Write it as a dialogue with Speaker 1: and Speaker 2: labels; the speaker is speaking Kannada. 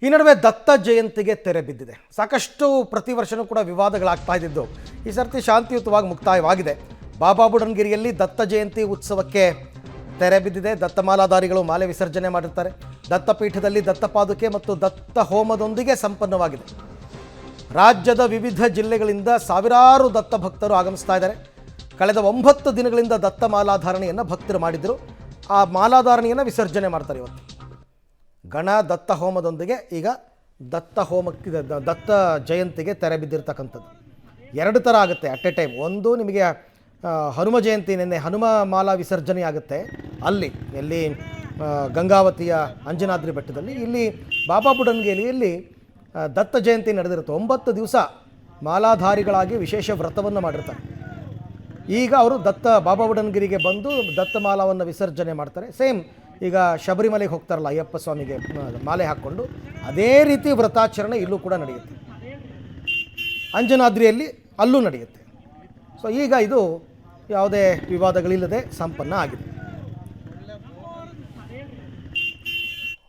Speaker 1: ಈ ನಡುವೆ ದತ್ತ ಜಯಂತಿಗೆ ತೆರೆ ಬಿದ್ದಿದೆ. ಸಾಕಷ್ಟು ಪ್ರತಿ ವರ್ಷವೂ ಕೂಡ ವಿವಾದಗಳಾಗ್ತಾ ಇದ್ದಿದ್ದು ಈ ಸರ್ತಿ ಶಾಂತಿಯುತವಾಗಿ ಮುಕ್ತಾಯವಾಗಿದೆ. ಬಾಬಾ ಬುಡನ್ಗಿರಿಯಲ್ಲಿ ದತ್ತ ಜಯಂತಿ ಉತ್ಸವಕ್ಕೆ ತೆರೆ ಬಿದ್ದಿದೆ. ದತ್ತಮಾಲಾಧಾರಿಗಳು ಮಾಲೆ ವಿಸರ್ಜನೆ ಮಾಡಿರ್ತಾರೆ. ದತ್ತಪೀಠದಲ್ಲಿ ದತ್ತಪಾದುಕೆ ಮತ್ತು ದತ್ತ ಹೋಮದೊಂದಿಗೆ ಸಂಪನ್ನವಾಗಿದೆ. ರಾಜ್ಯದ ವಿವಿಧ ಜಿಲ್ಲೆಗಳಿಂದ ಸಾವಿರಾರು ದತ್ತ ಭಕ್ತರು ಆಗಮಿಸ್ತಾ ಇದ್ದಾರೆ. ಕಳೆದ 9 ದಿನಗಳಿಂದ ದತ್ತ ಮಾಲಾಧಾರಣೆಯನ್ನು ಭಕ್ತರು ಮಾಡಿದರು. ಆ ಮಾಲಾಧಾರಣೆಯನ್ನು ವಿಸರ್ಜನೆ ಮಾಡ್ತಾರೆ ಇವತ್ತು. ಗಣ ದತ್ತ ಹೋಮದೊಂದಿಗೆ ಈಗ ದತ್ತ ಹೋಮಕ್ಕೆ ದತ್ತ ಜಯಂತಿಗೆ ತೆರೆ ಬಿದ್ದಿರ್ತಕ್ಕಂಥದ್ದು. 2 ಥರ ಆಗುತ್ತೆ ಅಟ್ ಎ ಟೈಮ್. ಒಂದು ನಿಮಗೆ ಹನುಮ ಜಯಂತಿ, ನಿನ್ನೆ ಹನುಮ ಮಾಲಾ ವಿಸರ್ಜನೆ ಆಗುತ್ತೆ ಅಲ್ಲಿ ಎಲ್ಲಿ ಗಂಗಾವತಿಯ ಅಂಜನಾದ್ರಿ ಬೆಟ್ಟದಲ್ಲಿ. ಇಲ್ಲಿ ಬಾಬಾ ಬುಡನ್ಗಿರಿಯಲ್ಲಿ ದತ್ತ ಜಯಂತಿ ನಡೆದಿರುತ್ತೆ. 9 ದಿವಸ ಮಾಲಾಧಾರಿಗಳಾಗಿ ವಿಶೇಷ ವ್ರತವನ್ನು ಮಾಡಿರ್ತಾರೆ. ಈಗ ಅವರು ಬಾಬಾ ಬುಡನ್ಗಿರಿಗೆ ಬಂದು ದತ್ತ ಮಾಲಾವನ್ನು ವಿಸರ್ಜನೆ ಮಾಡ್ತಾರೆ. ಸೇಮ್ ಈಗ ಶಬರಿಮಲೆಗೆ ಹೋಗ್ತಾರಲ್ಲ ಅಯ್ಯಪ್ಪ ಸ್ವಾಮಿಗೆ ಮಾಲೆ ಹಾಕ್ಕೊಂಡು, ಅದೇ ರೀತಿ ವ್ರತಾಚರಣೆ ಇಲ್ಲೂ ಕೂಡ ನಡೆಯುತ್ತೆ. ಅಂಜನಾದ್ರಿಯಲ್ಲಿ ಅಲ್ಲೂ ನಡೆಯುತ್ತೆ. ಸೊ ಈಗ ಇದು ಯಾವುದೇ ವಿವಾದಗಳಿಲ್ಲದೆ ಸಂಪನ್ನ ಆಗಿದೆ.